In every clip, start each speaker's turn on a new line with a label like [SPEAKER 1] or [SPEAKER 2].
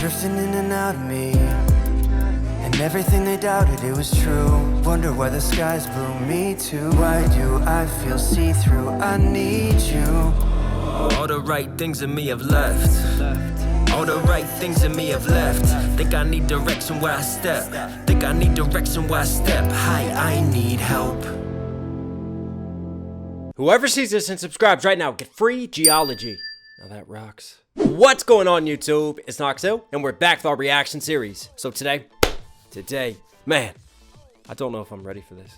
[SPEAKER 1] drifting in and out of me, and everything they doubted, it was true. Wonder why the skies blue, me too. Why do I feel see-through? I need you.
[SPEAKER 2] All the right things in me have left. All the right things in me have left. Think I need direction where I step. Think I need direction where I step. Hi, I need help.
[SPEAKER 3] Whoever sees this and subscribes right now, get free geology. Now that rocks. What's going on, YouTube? It's Knox Hill, and we're back with our reaction series. So today, man, I don't know if I'm ready for this.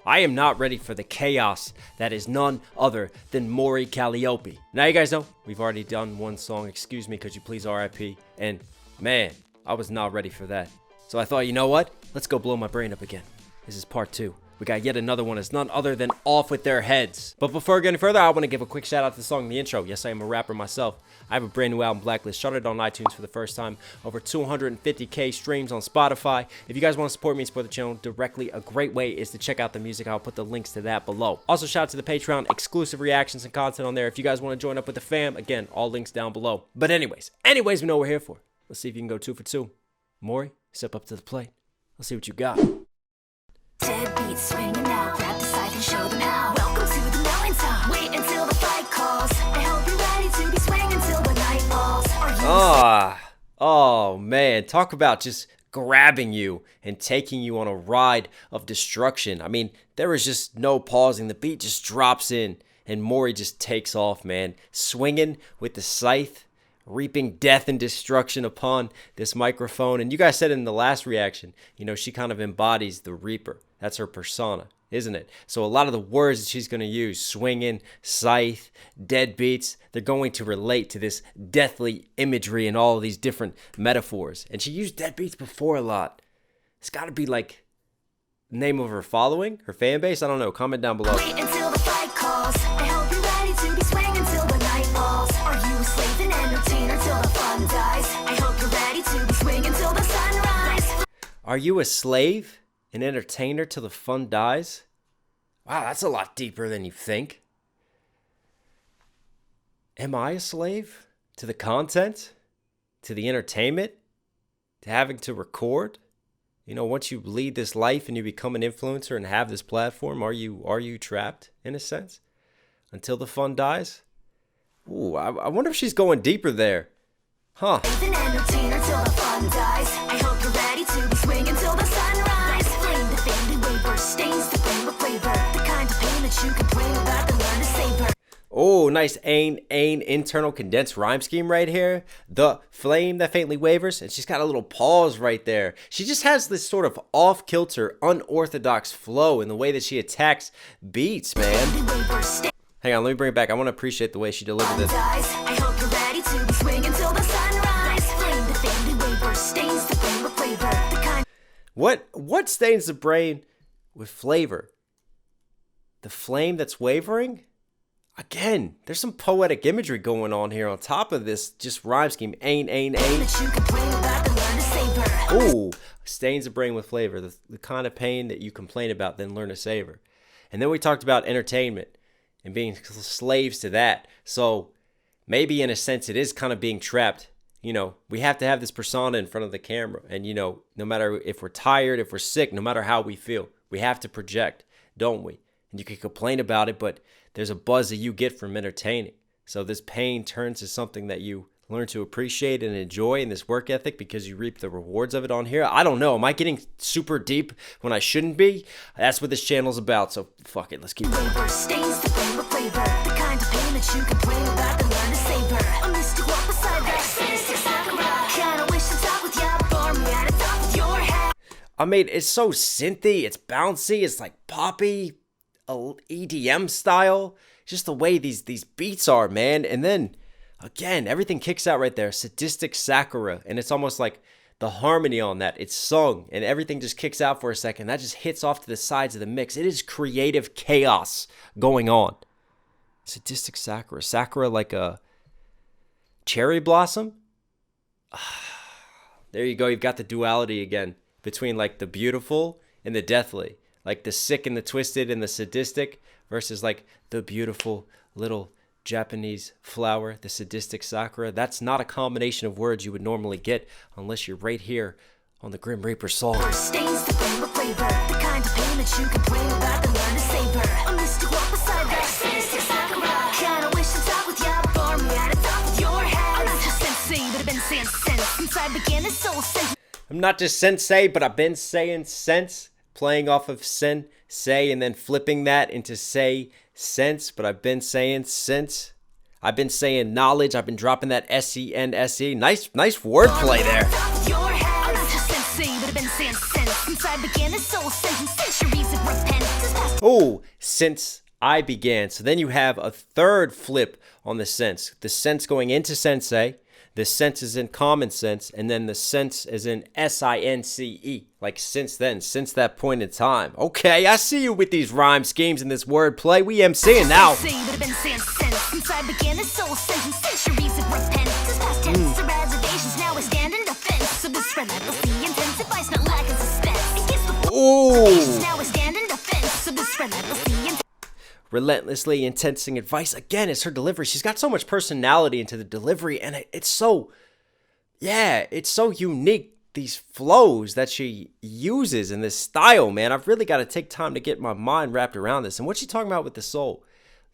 [SPEAKER 3] I am not ready for the chaos that is none other than Mori Calliope. Now you guys know, we've already done one song, Excuse Me Could You Please RIP, and man, I was not ready for that. So I thought, you know what? Let's go blow my brain up again. This is part 2. We got yet another one. It's none other than Off With Their Heads. But before getting further, I want to give a quick shout out to the song in the intro. Yes, I am a rapper myself. I have a brand new album, Blacklist, started on iTunes for the first time. Over 250k streams on Spotify. If you guys want to support me and support the channel directly, a great way is to check out the music. I'll put the links to that below. Also, shout out to the Patreon, exclusive reactions and content on there. If you guys want to join up with the fam, again, all links down below. But anyways, we know what we're here for. Let's see if you can go 2 for 2. Mori, step up to the plate. Let's see what you got.
[SPEAKER 4] Dead beats swinging out, grab the scythe and show them how. Welcome to the mountaintop, wait until the fight calls. I hope you're ready to be swinging till the night falls. Are you
[SPEAKER 3] Oh man, talk about just grabbing you and taking you on a ride of destruction. I mean, there is just no pausing. The beat just drops in and Mori just takes off, man. Swinging with the scythe, reaping death and destruction upon this microphone. And you guys said in the last reaction, you know, she kind of embodies the Reaper. That's her persona, isn't it? So a lot of the words that she's going to use, swinging, scythe, dead beats, they're going to relate to this deathly imagery and all of these different metaphors. And she used dead beats before a lot. It's got to be like the name of her following, her fan base. I don't know. Comment down below.
[SPEAKER 4] wait until the fight calls. I hope you're ready to be swinging till the night falls. Are you a slave and entertainer till the fun dies? I hope you're ready to be swinging till the sunrise.
[SPEAKER 3] Are you a slave? An entertainer till the fun dies? Wow, that's a lot deeper than you think. Am I a slave to the content? To the entertainment? To having to record? You know, once you lead this life and you become an influencer and have this platform, are you trapped in a sense? Until the fun dies? Ooh, I wonder if she's going deeper there. Huh.
[SPEAKER 4] An entertainer till the fun dies. I hope you're ready to be swinging till the sunrise. Flame the family waiver, stains the flame with flavor. The kind of pain that you complain about, then learn to savor.
[SPEAKER 3] Oh, nice ain internal condensed rhyme scheme right here. The flame that faintly wavers, and she's got a little pause right there. She just has this sort of off-kilter, unorthodox flow in the way that she attacks beats, man. Hang on, let me bring it back. I want to appreciate the way she delivered this.
[SPEAKER 4] I hope you're ready to be swinging till the sunrise. Flame the family waiver, stains the flame with flavor. The kind
[SPEAKER 3] What stains the brain with flavor? The flame that's wavering? Again, there's some poetic imagery going on here on top of this just rhyme scheme. Ain.
[SPEAKER 4] that you complain about, then learn to savor.
[SPEAKER 3] Ooh, stains the brain with flavor. The kind of pain that you complain about, then learn to savor. And then we talked about entertainment and being slaves to that. So maybe in a sense it is kind of being trapped. You know, we have to have this persona in front of the camera. And, you know, no matter if we're tired, if we're sick, no matter how we feel, we have to project, don't we? And you can complain about it, but there's a buzz that you get from entertaining. So this pain turns to something that you learn to appreciate and enjoy in this work ethic because you reap the rewards of it on here. I don't know. Am I getting super deep when I shouldn't be? That's what this channel's about. So fuck it. Let's keep going.
[SPEAKER 4] Stains the flame with flavor. The kind of pain that you complain about, then learn to savor. A mystic walk beside that sinister sakura. Kinda wish to talk with ya before me at the top of your head.
[SPEAKER 3] I mean, it's so synthy. It's bouncy. It's like poppy, EDM style. Just the way these beats are, man. And then again, everything kicks out right there. Sadistic Sakura. And it's almost like the harmony on that. It's sung and everything just kicks out for a second. That just hits off to the sides of the mix. It is creative chaos going on. Sadistic Sakura. Sakura like a cherry blossom. There you go. You've got the duality again between like the beautiful and the deathly. Like the sick and the twisted and the sadistic versus like the beautiful little Japanese flower, the sadistic Sakura. That's not a combination of words you would normally get unless you're right here on the Grim Reaper song.
[SPEAKER 4] Stains the flame with flavor, the kind of pain that you complain about and learn to savor. A mystic walk beside that sadistic Sakura. Kinda wish to talk with ya, bore me at the top of your head. I'm not just sensei, but I've been saying since I began this soul sentence.
[SPEAKER 3] I'm not just sensei, but I've been saying sense, playing off of say and then flipping that into say sense, but I've been saying since. I've been saying knowledge. I've been dropping that S-E-N-S-E. Nice wordplay there. Oh, since I began. So then you have a third flip on the sense. The sense going into sensei. The sense is in common sense, and then the sense is in S-I-N-C-E, like since then, since that point in time. Okay, I see you with these rhyme schemes and this wordplay. We MCing now. Ooh. Relentlessly intensing advice. Again, it's her delivery. She's got so much personality into the delivery, and it's so unique, these flows that she uses in this style, man. I've really got to take time to get my mind wrapped around this. And what's she talking about with the soul?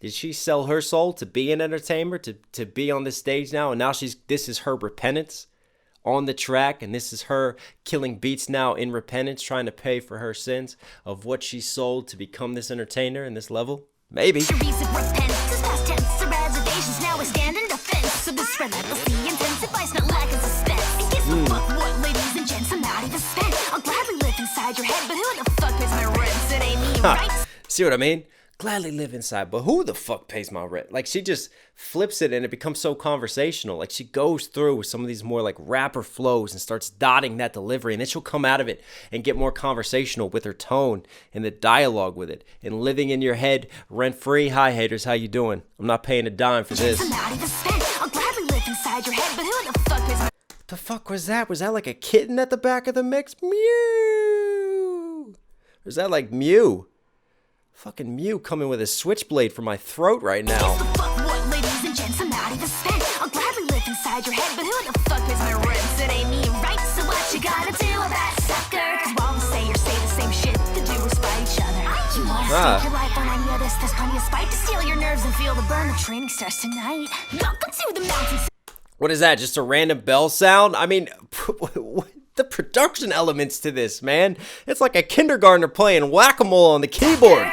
[SPEAKER 3] Did she sell her soul to be an entertainer, to be on this stage now? And now this is her repentance on the track, and this is her killing beats now in repentance, trying to pay for her sins of what she sold to become this entertainer in this level? Maybe. See what I mean? Gladly live inside, but who the fuck pays my rent? Like, she just flips it and it becomes so conversational. Like, she goes through with some of these more like rapper flows and starts dotting that delivery, and then she'll come out of it and get more conversational with her tone and the dialogue with it. And living in your head rent free. Hi haters, how you doing? I'm not paying a dime for this. The fuck was that? Was that like a kitten at the back of the mix? Mew. Or is that like Mew? Fucking Mew coming with a switchblade for my throat right now. What is that? Just a random bell sound? I mean, the production elements to this, man. It's like a kindergartner playing whack-a-mole on the keyboard.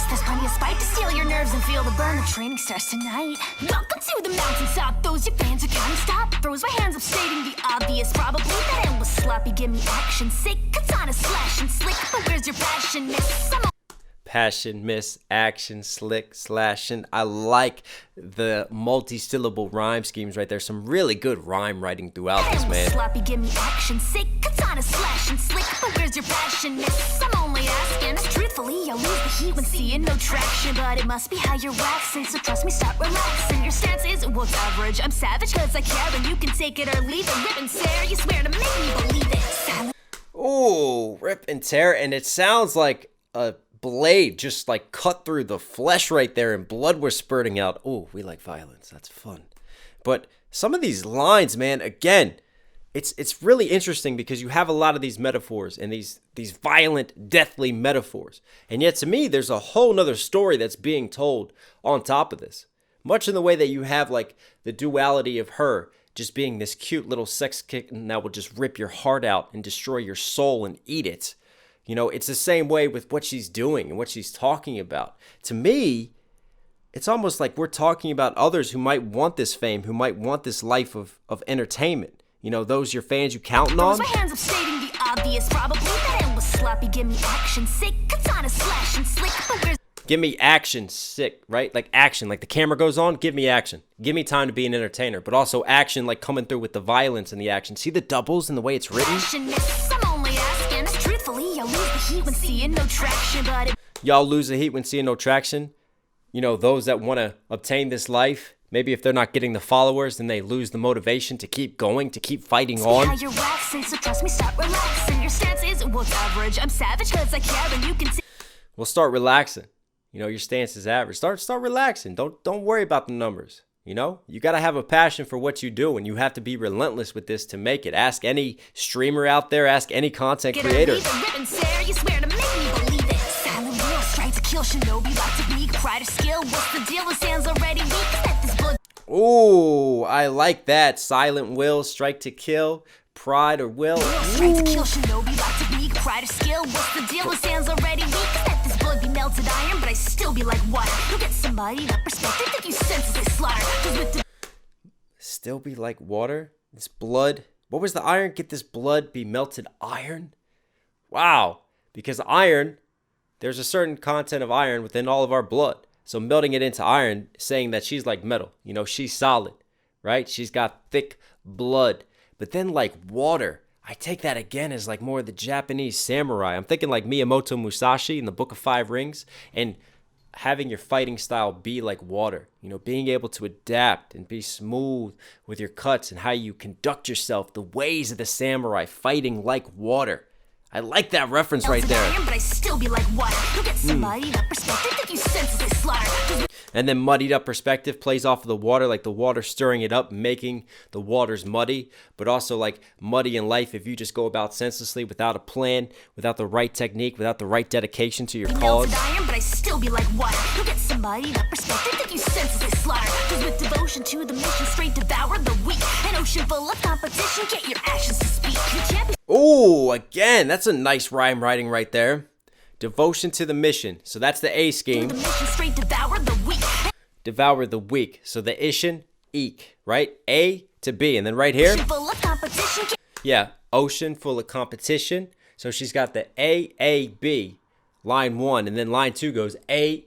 [SPEAKER 3] There's plenty of spite to steal your nerves and feel the burn of training starts tonight. Welcome to the mountaintop. Those your fans are counting stop. Throws my hands up stating the obvious. Probably that endless sloppy. Give me action. Sick katana slash and slick. But where's your passion, miss? Passion, miss, action, slick, slashing. I like the multi-syllable rhyme schemes right there. Some really good rhyme writing throughout this, man. Sloppy, give me action, sick, katana, slash and slick. But where's your passion, miss? I'm only asking. Truthfully, you'll lose the heat when seeing no traction. But it must be how you're waxing. So trust me, start relaxing. Your stance isn't what's average. I'm savage cause I care, and you can take it or leave it. Rip and tear, you swear to make me believe it. Ooh, rip and tear. And it sounds like a blade just like cut through the flesh right there and blood was spurting out. Oh, we like violence. That's fun. But some of these lines, man, again, it's really interesting because you have a lot of these metaphors and these violent, deathly metaphors. And yet to me, there's a whole nother story that's being told on top of this. Much in the way that you have like the duality of her just being this cute little sex kitten that will just rip your heart out and destroy your soul and eat it. You know, it's the same way with what she's doing and what she's talking about. To me, it's almost like we're talking about others who might want this fame, who might want this life of entertainment. You know, those your fans you counting on. My hands up stating the obvious, probably that endless sloppy. Give me action, sick, katana, slash and slick. Give me action, sick, right? Like action, like the camera goes on, give me action. Give me time to be an entertainer, but also action, like coming through with the violence and the action. See the doubles and the way it's written? Y'all lose the heat when seeing no traction. You know, those that want to obtain this life, maybe if they're not getting the followers, then they lose the motivation to keep going, to keep fighting on. You're waxing, so trust me, start relaxing. Your stance isn't what's average. I'm savage cause I care and you can see. Well, start relaxing. You know, your stance is average. Start relaxing. Don't worry about the numbers. You know, you got to have a passion for what you do, and you have to be relentless with this to make it. Ask any streamer out there, ask any content creator.
[SPEAKER 4] You swear to make me believe it. Silent will strike to kill shinobi like to weak. Pride or skill, what's the deal? His hands already weak. Set this blood.
[SPEAKER 3] Ooh, I like that. Silent will, strike to kill, pride or will.
[SPEAKER 4] Strike to kill shinobi like to weak. Pride or skill, what's the deal? His hands already weak. Set this blood be melted iron, but I still be like water. You'll get somebody that perspective that you senselessly slaughter. 'Cause with the
[SPEAKER 3] Still be like water? This blood. What was the iron? Get this blood be melted iron? Wow. Because iron, there's a certain content of iron within all of our blood. So melting it into iron, saying that she's like metal. You know, she's solid, right? She's got thick blood. But then like water, I take that again as like more of the Japanese samurai. I'm thinking like Miyamoto Musashi in the Book of Five Rings. And having your fighting style be like water, you know, being able to adapt and be smooth with your cuts and how you conduct yourself, the ways of the samurai, fighting like water. I like that reference right there.
[SPEAKER 4] Iron, but I still be like water. You'll get somebody that perspective that you senselessly slaughter.
[SPEAKER 3] And then muddied up perspective plays off of the water, like the water stirring it up, making the waters muddy, but also like muddy in life if you just go about senselessly without a plan, without the right technique, without the right dedication to your cause.
[SPEAKER 4] Iron, but I still be like water. You'll get somebody that perspective that you senselessly slaughter. 'Cause with devotion to the mission, straight devour the weak. An ocean full of competition, get your actions to speak. You can't be
[SPEAKER 3] Ooh, again, that's a nice rhyme writing right there. Devotion to the mission. So that's the A scheme.
[SPEAKER 4] the mission, straight devour the weak.
[SPEAKER 3] Devour the weak. So the ishin, eek, right? A to B. And then right here,
[SPEAKER 4] Ocean full of competition,
[SPEAKER 3] yeah, ocean full of competition. So she's got the A, B, line 1. And then line 2 goes A,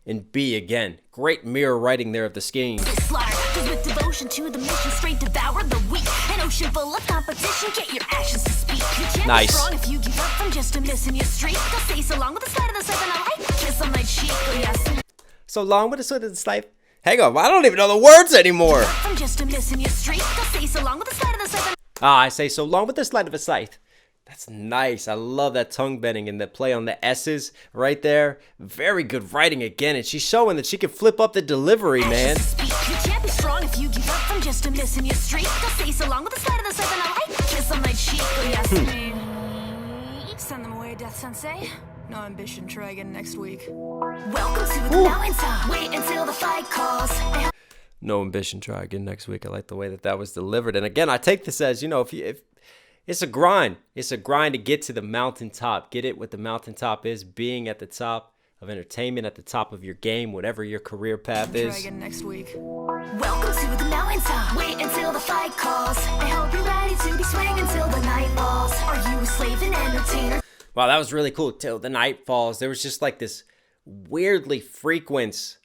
[SPEAKER 3] and B again. Great mirror writing there of the scheme.
[SPEAKER 4] slaughter. 'Cause with devotion to the mission, straight devour the weak. An ocean full of competition, get your actions to speak. You can't
[SPEAKER 3] Nice.
[SPEAKER 4] be strong if you give up from just a miss in your streak. They'll say so long with the slide of the seven. I like kiss on my cheek. Oh yes.
[SPEAKER 3] So long with a sword of the snipe. Hang on, I don't even know the words anymore.
[SPEAKER 4] From just a miss in your streak. They'll say so long with the slide of the seven.
[SPEAKER 3] I say so long with the slide of a scythe. That's nice. I love that tongue bending and the play on the S's right there. Very good writing again. And she's showing that she can flip up the delivery, man.
[SPEAKER 4] Speak. You can't be strong if you give up from just a miss in your streak. They'll say so long with the slide of the seven. I like kiss on my cheek. Oh yes. Send them away, Death Sensei. No ambition. Try again next week. Welcome to the mountaintop. Wait until the fight calls.
[SPEAKER 3] No ambition, try again next week. I like the way that was delivered. And again, I take this as, you know, if it's a grind. It's a grind to get to the mountaintop. Get it what the mountaintop is, being at the top of entertainment, at the top of your game, whatever your career path
[SPEAKER 4] Try
[SPEAKER 3] is.
[SPEAKER 4] again next week. Welcome to the mountaintop. Wait until the fight calls. I hope you're ready to be swinging until the night falls. Are you a slave and entertainer?
[SPEAKER 3] Wow, that was really cool. Till the night falls. There was just like this weirdly frequent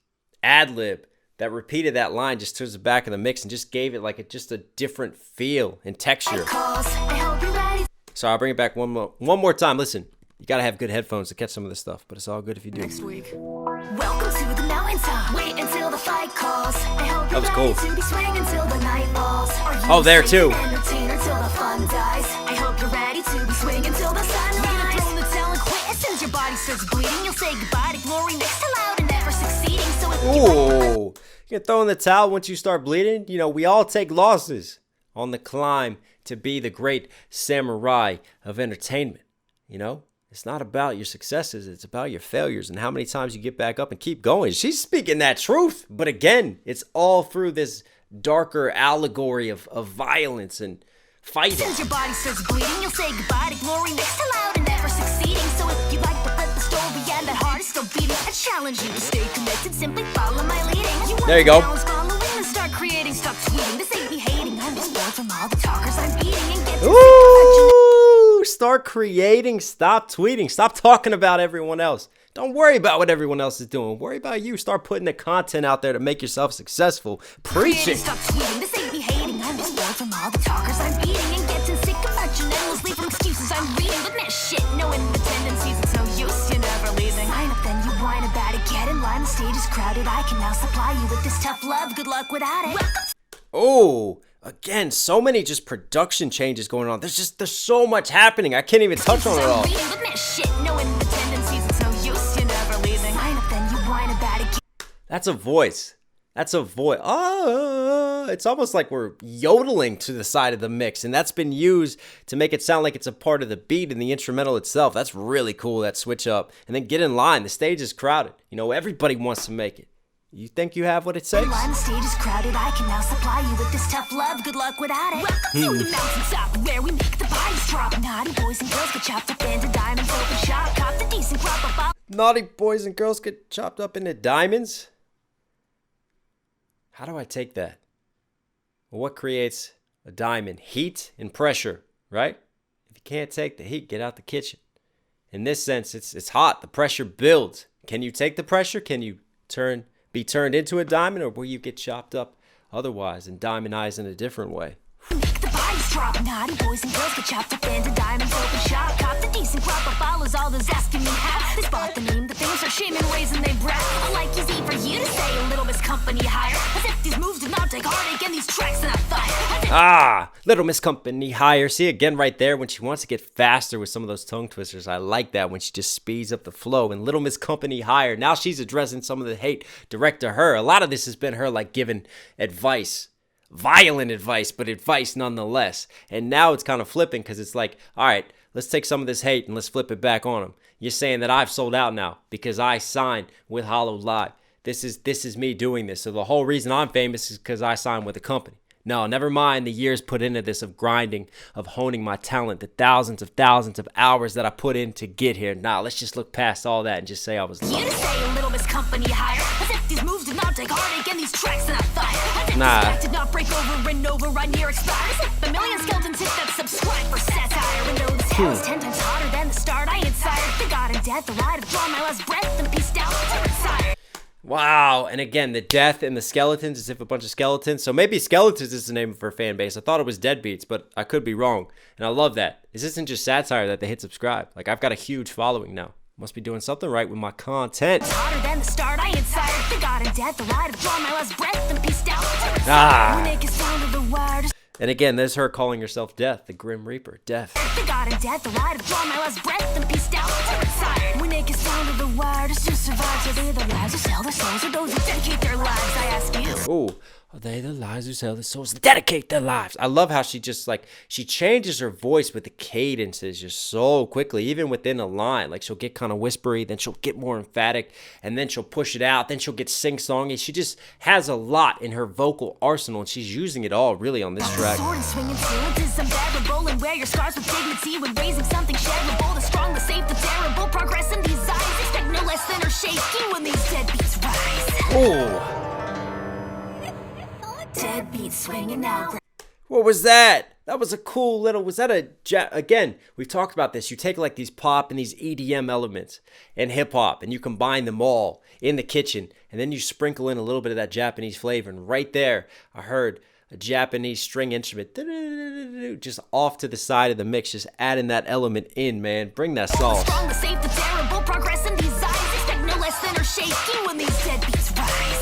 [SPEAKER 3] ad-lib that repeated that line just towards the back of the mix and just gave it like just a different feel and texture.
[SPEAKER 4] Calls. I hope you're ready.
[SPEAKER 3] So I'll bring it back one more time. Listen, you gotta have good headphones to catch some of this stuff, but it's all good if you do.
[SPEAKER 4] Next week. Welcome to the mountaintop. Wait until the fight calls. I hope you're
[SPEAKER 3] That was
[SPEAKER 4] ready
[SPEAKER 3] cool.
[SPEAKER 4] to be swinging until the night falls. Are you
[SPEAKER 3] Oh, there
[SPEAKER 4] a slave
[SPEAKER 3] too.
[SPEAKER 4] and entertainer till the fun dies? I hope you're ready to be swinging till the sunrise. You're gonna throw in the towel and quit as soon as your body starts bleeding. You'll say goodbye to glory next to loud and never succeeding. So if you
[SPEAKER 3] Ooh, you can throw in the towel once you start bleeding. You know, we all take losses on the climb to be the great samurai of entertainment. You know, it's not about your successes. It's about your failures and how many times you get back up and keep going. She's speaking that truth. But again, it's all through this darker allegory of violence and fighting.
[SPEAKER 4] As your body starts bleeding, you'll say goodbye to glory next to loud and never succeeding. So if you'd like to flip the story and that heart is still beating, I challenge you to stay connected, simply follow my leading.
[SPEAKER 3] There you go.
[SPEAKER 4] Following and start creating, stop tweeting. This ain't me hating, I'm just bored from all the talkers I'm beating and get to
[SPEAKER 3] Ooh, start creating, stop tweeting, stop talking about everyone else. Don't worry about what everyone else is doing. Worry about you. Start putting the content out there to make yourself successful. Preach it.
[SPEAKER 4] Stop tweeting, this ain't me hating, I'm just bored from all the talkers I'm beating and getting sick of marching endlessly from excuses I'm reading. But man, shit, knowing the tendencies, it's no use, you're never leaving. Sign up, then you whine about it, get in line, the stage is crowded. I can now supply you with this tough love, good luck without it. Welcome.
[SPEAKER 3] Oh, again, so many just production changes going on. There's so much happening. I can't even touch on it all.
[SPEAKER 4] Reading, but man, shit, knowing the tendencies, it's no use, you're
[SPEAKER 3] That's a voice. That's a voice. Oh, it's almost like we're yodeling to the side of the mix, and that's been used to make it sound like it's a part of the beat and the instrumental itself. That's really cool, that switch up. And then get in line. The stage is crowded. You know, everybody wants to make it. You think you have what it takes?
[SPEAKER 4] Line, the stage is crowded. I can now supply you with this tough love. Good luck without it. Welcome to the mountaintop where we make the bodies drop. Naughty boys and girls get chopped up into diamonds. Open shop, cop the decent crop of
[SPEAKER 3] Naughty boys and girls get chopped up into diamonds? How do I take that? Well, what creates a diamond? Heat and pressure, right? If you can't take the heat, get out the kitchen. In this sense, it's hot. The pressure builds. Can you take the pressure? Can you be turned into a diamond, or will you get chopped up otherwise and diamondized in a different way?
[SPEAKER 4] Make the bodies drop. Naughty boys and girls get chopped up into diamonds. Open shop, cop the decent crop of follows. All those asking me how they spot the name. The things are shame and raising they breath. Like easy for you to say, a little Miss Company higher. As if these moves did not take heartache and these tracks in a fire.
[SPEAKER 3] Little Miss Company higher. See again right there when she wants to get faster with some of those tongue twisters. I like that when she just speeds up the flow. And Little Miss Company higher. Now she's addressing some of the hate direct to her. A lot of this has been her like giving advice. Violent advice, but advice nonetheless. And now it's kind of flipping because it's like, all right, let's take some of this hate and let's flip it back on them. You're saying that I've sold out now because I signed with Hollow Live. This is me doing this. So the whole reason I'm famous is because I signed with a company. No, never mind the years put into this of grinding, of honing my talent, the thousands of hours that I put in to get here. Nah, let's just look past all that and just say I was lucky.
[SPEAKER 4] You to say a little Miss Company higher. As if these moves did not take heartache and these tracks in a fire. As if
[SPEAKER 3] Nah.
[SPEAKER 4] this track did not break over and over right near expire. As if a million skeletons hit that subscribe for satire. And know this hell is 10 times hotter than the start. I ain't sired. The God and death, the light of drawn my last breath and pieced out to retire.
[SPEAKER 3] Wow. And again, the death and the skeletons, as if a bunch of skeletons. So maybe Skeletons is the name of her fan base. I thought it was Deadbeats, but I could be wrong. And I love that. This isn't just satire that they hit subscribe. Like, I've got a huge following now. Must be doing something right with my content.
[SPEAKER 4] Hotter than the start, I ain't sired. The God and death, the light of drawn my last breath and pieced out to retire. When it gets down to the wire, just
[SPEAKER 3] And again, there's her calling herself Death, the Grim Reaper, Death.
[SPEAKER 4] the God and death, the light of drawn my last breath and pieced out to retire. When it gets down to the wire, just to survive. Are they the lives who sell their souls or those who dedicate their lives? I ask you.
[SPEAKER 3] Ooh, are they the lives who sell their souls and dedicate their lives? I love how she just like, she changes her voice with the cadences just so quickly, even within a line. Like she'll get kind of whispery, then she'll get more emphatic, and then she'll push it out, then she'll get sing-songy. She just has a lot in her vocal arsenal, and she's using it all really on this track.
[SPEAKER 4] Sword and swinging swords is unbearable, and wear your scars with dignity when raising something shareable. The strong, the safe, the terrible, progress in these eyes. Expect no less than or shaky when these deadbeats rise.
[SPEAKER 3] Ooh.
[SPEAKER 4] Deadbeats swinging now.
[SPEAKER 3] What was that? That was a cool little, was that again, we've talked about this. You take like these pop and these EDM elements and hip hop and you combine them all in the kitchen and then you sprinkle in a little bit of that Japanese flavor. And right there, I heard a Japanese string instrument just off to the side of the mix, just adding that element in, man. Bring that sauce.
[SPEAKER 4] The strong, the safe, the terrible, progress in these eyes. Expect no less than or shaky when these deadbeats rise.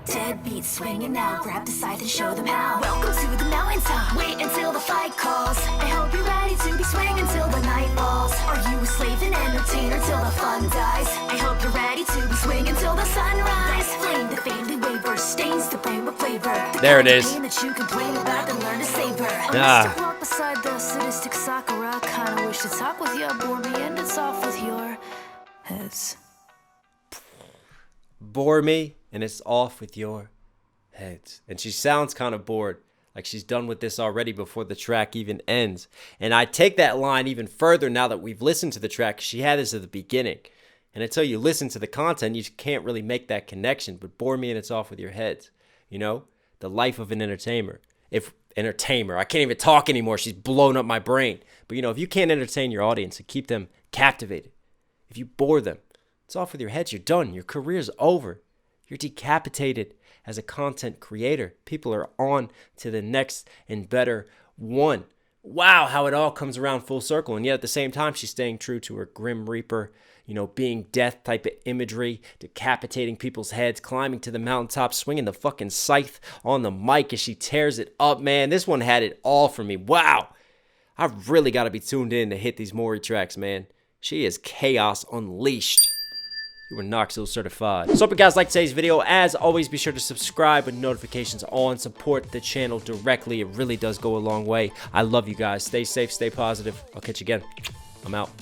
[SPEAKER 4] Deadbeats swinging now, grab the scythe and show them how. Welcome to the mountaintop, wait until the fight calls. I hope you're ready to be swinging till the night falls. Are you a slave and entertainer till the fun dies? I hope you're ready to be swinging till the sunrise. Flame that faintly wavers, stains the brain with flavor.
[SPEAKER 3] There it is.
[SPEAKER 4] That you complain about and learn to savor.
[SPEAKER 3] Ah.
[SPEAKER 4] Walk beside the sadistic Sakura. Kinda wish to talk with you, bore me, and it's off with your heads.
[SPEAKER 3] Bore me and it's off with your heads. And she sounds kind of bored, like she's done with this already before the track even ends. And I take that line even further now that we've listened to the track. She had this at the beginning. And until you listen to the content, you can't really make that connection. But bore me and it's off with your heads. You know, the life of an entertainer. I can't even talk anymore. She's blown up my brain. But you know, if you can't entertain your audience and keep them captivated, if you bore them, it's off with your heads. You're done. Your career's over. You're decapitated as a content creator. People are on to the next and better one. Wow, how it all comes around full circle. And yet at the same time, she's staying true to her Grim Reaper, you know, being death type of imagery, decapitating people's heads, climbing to the mountaintop, swinging the fucking scythe on the mic as she tears it up, man. This one had it all for me. Wow. I've really got to be tuned in to hit these Mori tracks, man. She is chaos unleashed. you are Knox Hill certified. So hope you guys liked today's video. As always, be sure to subscribe with notifications on. Support the channel directly. It really does go a long way. I love you guys. Stay safe, stay positive. I'll catch you again. I'm out.